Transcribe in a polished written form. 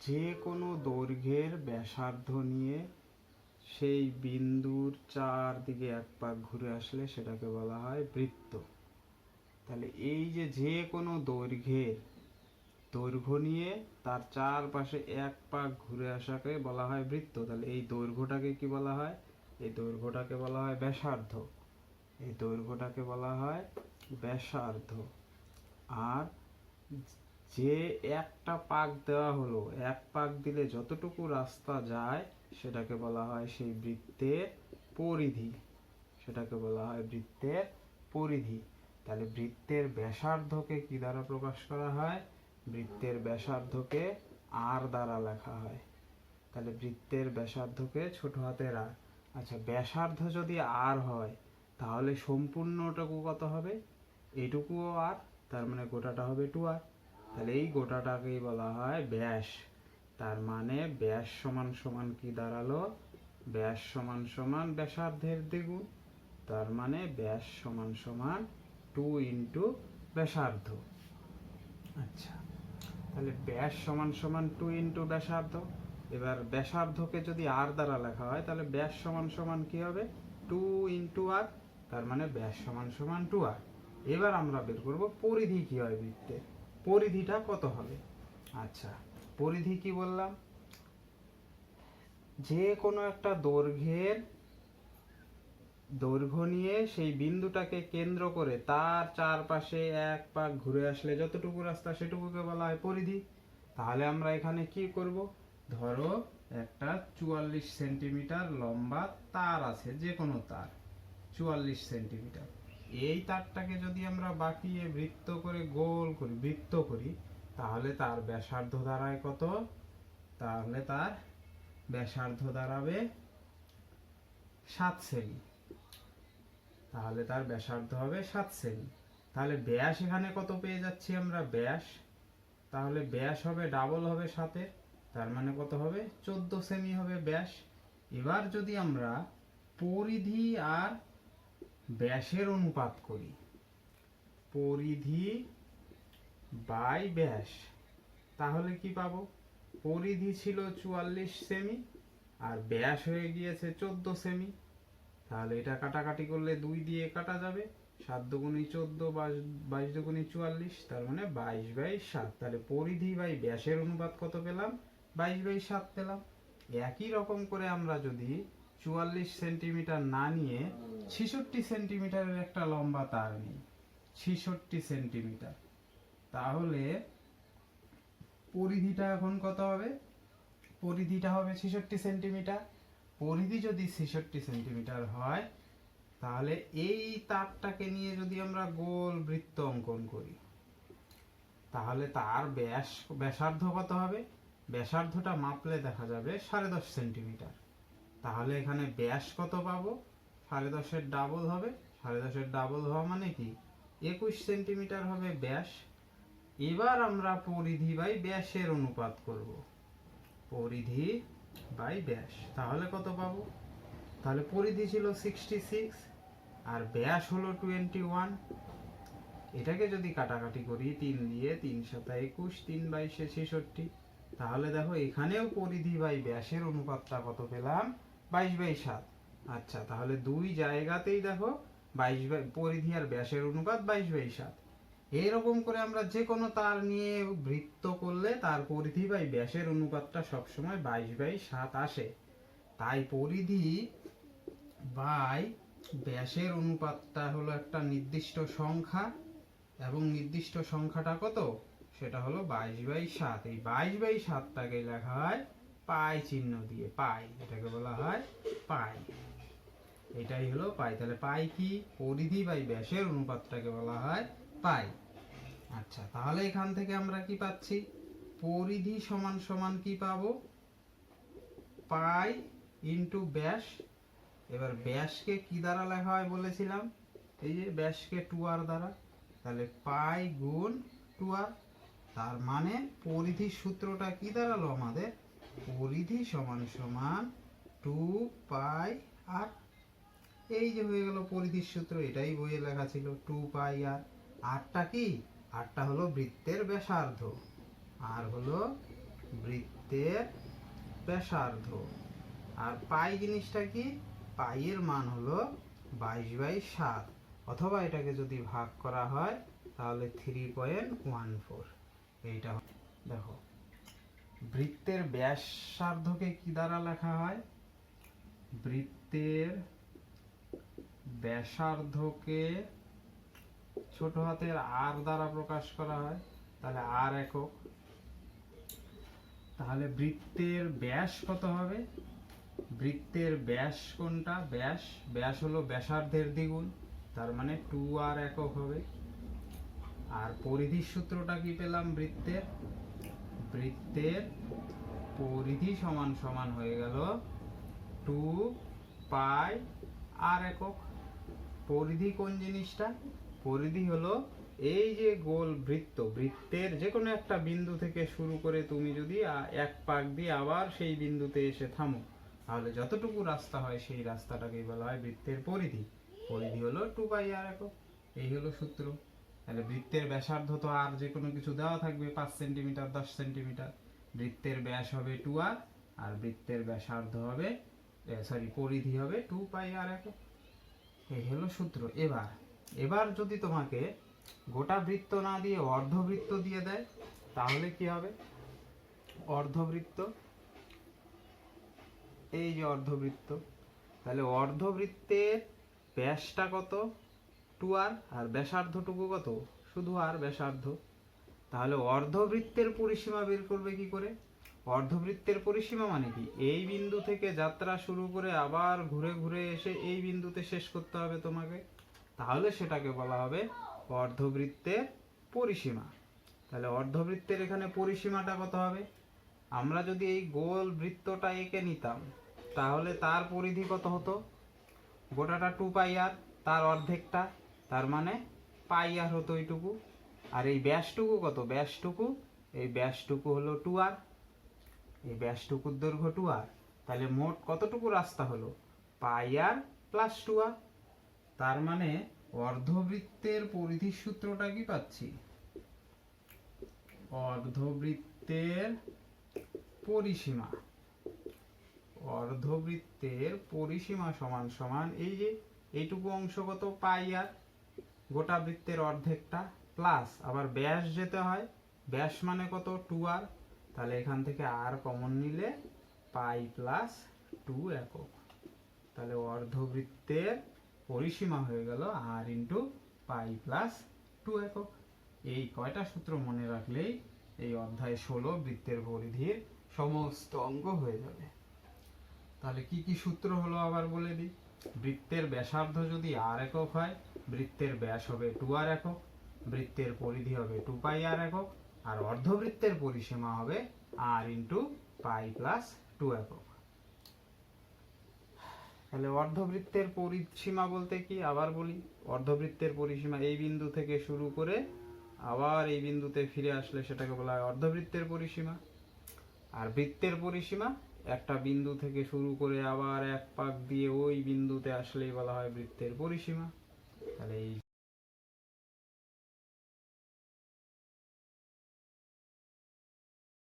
যে কোনো দৈর্ঘ্যের ব্যাসার্ধ নিয়ে সেই বিন্দুর চারদিকে এক পাক ঘুরে আসলে সেটাকে বলা হয় বৃত্ত। তাহলে এই যে কোনো দৈর্ঘ্য নিয়ে তার চারপাশে এক পাক ঘুরে আসাকে বলা হয় বৃত্ত। তাহলে এই দৈর্ঘ্যটাকে কি বলা হয়? এই দৈর্ঘ্যটাকে বলা হয় ব্যাসার্ধ। এই দৈর্ঘ্যটাকে বলা হয় ব্যাসার্ধ। আর যে একটা পাক দেওয়া হলো, এক পাক দিলে যতটুকু রাস্তা যায় সেটাকে বলা হয় সেই বৃত্তের পরিধি। সেটাকে বলা হয় বৃত্তের পরিধি। তাহলে বৃত্তের ব্যাসার্ধকে কি দ্বারা প্রকাশ করা হয়? বৃত্তের ব্যাসার্ধকে আর দ্বারা লেখা হয়। তাহলে বৃত্তের ব্যাসার্ধকে ছোট হাতের আর। আচ্ছা, ব্যাসার্ধ যদি আর হয় তাহলে সম্পূর্ণটুকু কত হবে? এইটুকুও আর, তার মানে গোটাটা হবে 2r। তাহলে এই গোটাটাকেই বলা হয় ব্যাস। তার মানে ব্যাস সমান সমান কি দাঁড়ালো? ব্যাস সমান সমান ব্যাসার্ধের দ্বিগুণ। তার মানে ব্যাস সমান সমান 2 ইন্টু ব্যাসার্ধ। আচ্ছা, তাহলে ব্যাস সমান সমান 2 ইন্টু ব্যাসার্ধ। এবার ব্যাসার্ধকে যদি আর দ্বারা লেখা হয় তাহলে ব্যাস সমান সমান কি হবে? 2 ইন্টু আর। তার মানে ব্যাস সমান সমান 2r। এবার আমরা বের করব পরিধি কি হয় বৃত্তের। পরিধিটা কত হবে? আচ্ছা, পরিধি কি বললাম? যে কোনো একটা দৈর্ঘ্য নিয়ে সেই বিন্দুটাকে কেন্দ্র করে তার চারপাশে এক পাক ঘুরে আসলে যতটুকু রাস্তা সেটুকুকে বলা হয় পরিধি। তাহলে আমরা এখানে কি করব? ধরো একটা 44 সেন্টিমিটার লম্বা তার আছে, যে কোনো তার 44 সেন্টিমিটার। এই তারটাকে যদি আমরা বাঁকিয়ে বৃত্ত করি তাহলে তার ব্যাসার্ধ দাঁড়ায় কত? তাহলে তার ব্যাসার্ধ দাঁড়াবে 7 সেমি। তাহলে তার ব্যাসার্ধ হবে 7 সেমি। তাহলে ব্যাস এখানে কত পেয়ে যাচ্ছি আমরা? ব্যাস, তাহলে ব্যাস হবে ডাবল হবে 7-এর, তার মানে কত হবে? 14 সেমি হবে ব্যাস। এবার যদি আমরা পরিধি আর ব্যাসের অনুপাত করি, পরিধি বাই ব্যাস, তাহলে কি পাবো? পরিধি ছিল 44 সেমি আর ব্যাস হয়ে গিয়েছে 14 সেমি। তাহলে এটা কাটাকাটি করলে 2 দিয়ে কাটা যাবে। 7 দুগুণে 14, 22 দুগুণে 44, তার মানে 22/7। তাহলে পরিধি বাই ব্যাসের অনুপাত কত পেলাম? 22/7 পেলাম। একই রকম করে আমরা যদি 44 সেন্টিমিটার না নিয়ে 66 সেন্টিমিটারের একটা লম্বা তার নিই, 66 সেন্টিমিটার, তাহলে পরিধিটা এখন কত হবে? পরিধিটা হবে 66 সেন্টিমিটার। পরিধি যদি 66 সেন্টিমিটার হয় তাহলে এই তারটাকে নিয়ে যদি আমরা গোল বৃত্ত অঙ্কন করি তাহলে তার ব্যাসার্ধ কত হবে? ব্যাসার্ধটা মাপলে দেখা যাবে 10.5 সেন্টিমিটার। তাহলে এখানে ব্যাস কত পাবো? 10.5-এর ডাবল হবে। 10.5-এর ডাবল হওয়া মানে কি? 21 সেন্টিমিটার হবে ব্যাস। এবার আমরা পরিধি বাই ব্যাসের অনুপাত করব। পরিধি বাই ব্যাস, তাহলে কত পাবো? তাহলে পরিধি ছিল 66 আর ব্যাস হলো 21। এটাকে যদি কাটাকাটি করি 3 দিয়ে, 3 7 21, 3/22 66, তাহলে দেখো এখানেও পরিধি বাই ব্যাসের অনুপাতটা কত পেলাম? 22/7। আচ্ছা, তাহলে দুই জায়গাতেই দেখো পরিধি আর ব্যাসের অনুপাত 22/7। এইরকম করে আমরা যে কোনো তার নিয়ে বৃত্ত করলে তার পরিধি বাই ব্যাসের অনুপাতটা সবসময় 22/7 আসে। তাই পরিধি বাই ব্যাসের অনুপাতটা হলো একটা নির্দিষ্ট সংখ্যা, এবং নির্দিষ্ট সংখ্যাটা কত? সেটা হলো 22/7। এই 22/7টাকে লেখা হয় পাই চিহ্ন দিয়ে, পাই, এটাকে বলা হয় পাই। এটাই হলো পাই। তাহলে পাই কি? পরিধি বাই ব্যাসের অনুপাতটাকে বলা হয় পাই। আচ্ছা, তাহলে এখান থেকে আমরা কি পাচ্ছি? পরিধি সমান সমান কি পাবো? পাই ইন্টু ব্যাস। এবার ব্যাসকে কি দ্বারা লেখা হয় বলেছিলাম? এই যে ব্যাসকে 2r দ্বারা। তাহলে পাই গুণ 2r। তার মানে পরিধির সূত্রটা কি দাঁড়ালো আমাদের? পরিধি সমান সমান 2πr। এই যে হয়ে গেল পরিধির সূত্র, এটাই বইয়ে লেখা ছিল 2πr। আরটা কি? আরটা হলো বৃত্তের ব্যাসার্ধ, আর হলো বৃত্তের ব্যাসার্ধ। আর পাই জিনিসটা কি? পাইয়ের মান হলো 22/7, অথবা এটাকে যদি ভাগ করা হয় তাহলে 3.14। এইটা দেখো, বৃত্তের ব্যাসার্ধকে কি দ্বারা লেখা হয়? বৃত্তের ব্যাসার্ধকে ছোট হাতের আর দ্বারা প্রকাশ করা হয়, তাহলে আর একক। তাহলে বৃত্তের ব্যাস কত হবে? বৃত্তের ব্যাস কোনটা? ব্যাস হলো ব্যাসার্ধের দ্বিগুণ, তার মানে 2r একক হবে। আর পরিধির সূত্রটা কি পেলাম? বৃত্তের পরিধি সমান সমান হয়ে গেল 2πr একক। পরিধি কোন জিনিসটা? পরিধি হলো এই যে গোল বৃত্তের যে কোনো একটা বিন্দু থেকে শুরু করে তুমি যদি এক পাক দিয়ে আবার সেই বিন্দুতে এসে থামো, তাহলে যতটুকু রাস্তা হয় সেই রাস্তাটাকে বলা হয় বৃত্তের পরিধি। পরিধি হলো 2πr একক। এই হলো সূত্র। তাহলে বৃত্তের ব্যাসার্ধ তো আর যে কোনো কিছু দেওয়া থাকবে, 5 সেন্টিমিটার, 10 সেন্টিমিটার। বৃত্তের ব্যাস হবে 2r, আর বৃত্তের ব্যাসার্ধ হবে পরিধি হবে 2πr একক। এই হলো সূত্র। এবার যদি তোমাকে গোটা বৃত্ত না দিয়ে অর্ধবৃত্ত দিয়ে দেয়, তাহলে কি হবে? অর্ধবৃত্ত, এই যে অর্ধবৃত্ত, তাহলে অর্ধবৃত্তের ব্যাসটা কত? 2r, আর ব্যাসার্ধটুকু কত? শুধু আর ব্যাসার্ধ। তাহলে অর্ধবৃত্তের পরিসীমা বের করবে কি করে? অর্ধবৃত্তের পরিসীমা মানে কি? এই বিন্দু থেকে যাত্রা শুরু করে আবার ঘুরে ঘুরে এসে এই বিন্দুতে শেষ করতে হবে তোমাকে, তাহলে সেটাকে বলা হবে অর্ধবৃত্তের পরিসীমা। তাহলে অর্ধবৃত্তের এখানে পরিসীমাটা কত হবে? আমরা যদি এই গোল বৃত্তটা এঁকে নিতাম, তাহলে তার পরিধি কত হতো? গোটাটা 2πr, তার অর্ধেকটা, তার মানে πr হতো এইটুকু। আর এই ব্যাসটুকু কত? এই ব্যাসটুকু হলো 2r, এই ব্যাসটুকুর দৈর্ঘ্য 2r। তাহলে মোট কতটুকু রাস্তা হলো? πr + 2r। তার মানে অর্ধবৃত্তের পরিধির সূত্রটা কি পাচ্ছি? অর্ধবৃত্তের পরিসীমা সমান সমান এই যে এইটুকু অংশ কত? πr, গোটা বৃত্তের অর্ধেকটা, প্লাস আবার ব্যাস যেতে হয়, ব্যাস মানে কত? 2r। তাহলে এখান থেকে r কমন নিলে π + 2 একক। তাহলে অর্ধবৃত্তের পরিসীমা হয়ে গেল r × π + 2 একক। এই কয়টা সূত্র মনে রাখলেই এই অধ্যায় 16 বৃত্তের পরিধির সমস্ত অঙ্ক হয়ে যাবে। তাহলে কি কি সূত্র হলো আবার বলে দিই। বৃত্তের ব্যাসার্ধ যদি r একক হয়, বৃত্তের ব্যাস হবে 2r একক, বৃত্তের পরিধি হবে 2πr একক, আর অর্ধবৃত্তের পরিসীমা হবে r × π + 2 একক। তাহলে অর্ধবৃত্তের পরিসীমা বলতে কি? আবার বলি, অর্ধবৃত্তের পরিসীমা এই বিন্দু থেকে শুরু করে আবার এই বিন্দুতে ফিরে আসলে সেটাকে বলা হয় অর্ধবৃত্তের পরিসীমা। আর বৃত্তের পরিসীমা একটা বিন্দু থেকে শুরু করে আবার এক পাক দিয়ে ওই বিন্দুতে আসলেই বলা হয় বৃত্তের পরিসীমা। তাহলে এই